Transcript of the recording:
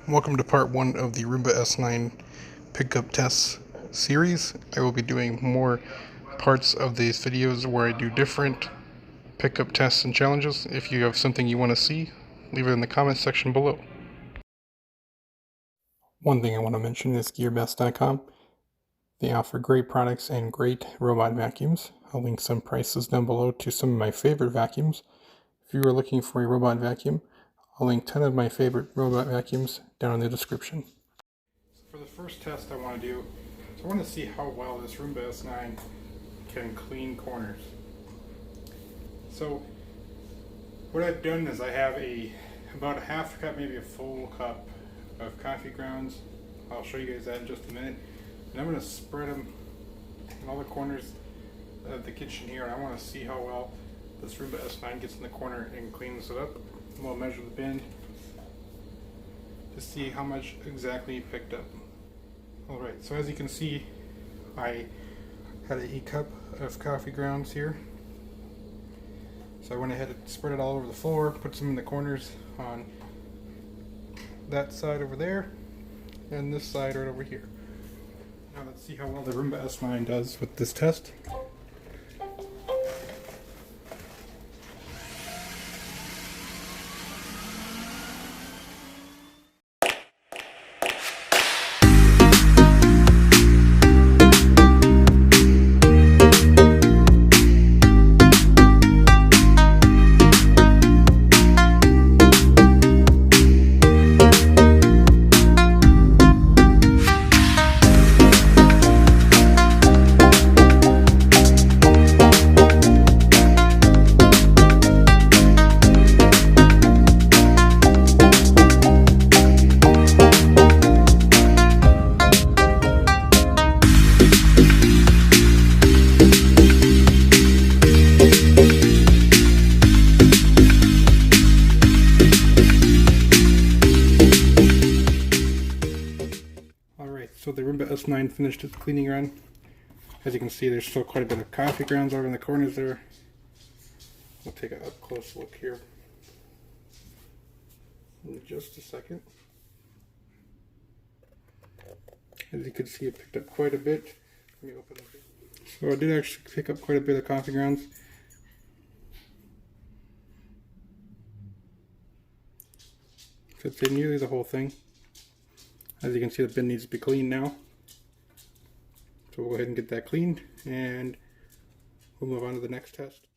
Welcome to part 1 of the Roomba S9 pickup tests series. I will be doing more parts of these videos where I do different pickup tests and challenges. If you have something you want to see, leave it in the comments section below. One thing I want to mention is GearBest.com. They offer great products and great robot vacuums. I'll link some prices down below to some of my favorite vacuums. If you are looking for a robot vacuum, I'll link 10 of my favorite robot vacuums down in the description. So for the first test I want to do, I want to see how well this Roomba S9 can clean corners. So what I've done is I have about a half cup, maybe a full cup of coffee grounds. I'll show you guys that in just a minute. And I'm going to spread them in all the corners of the kitchen here. I want to see how well this Roomba S9 gets in the corner and cleans it up. We'll measure the bin to see how much exactly picked up. Alright, so as you can see, I had a cup of coffee grounds here. So I went ahead and spread it all over the floor, put some in the corners on that side over there, and this side right over here. Now let's see how well the Roomba S9 does with this test. So the Roomba S9 finished its cleaning run. As you can see, there's still quite a bit of coffee grounds over in the corners there. We'll take a up close look here in just a second. As you can see, it picked up quite a bit. Let me open it. So I did actually pick up quite a bit of coffee grounds. So I'd say nearly the whole thing. As you can see, the bin needs to be cleaned now. So we'll go ahead and get that cleaned, and we'll move on to the next test.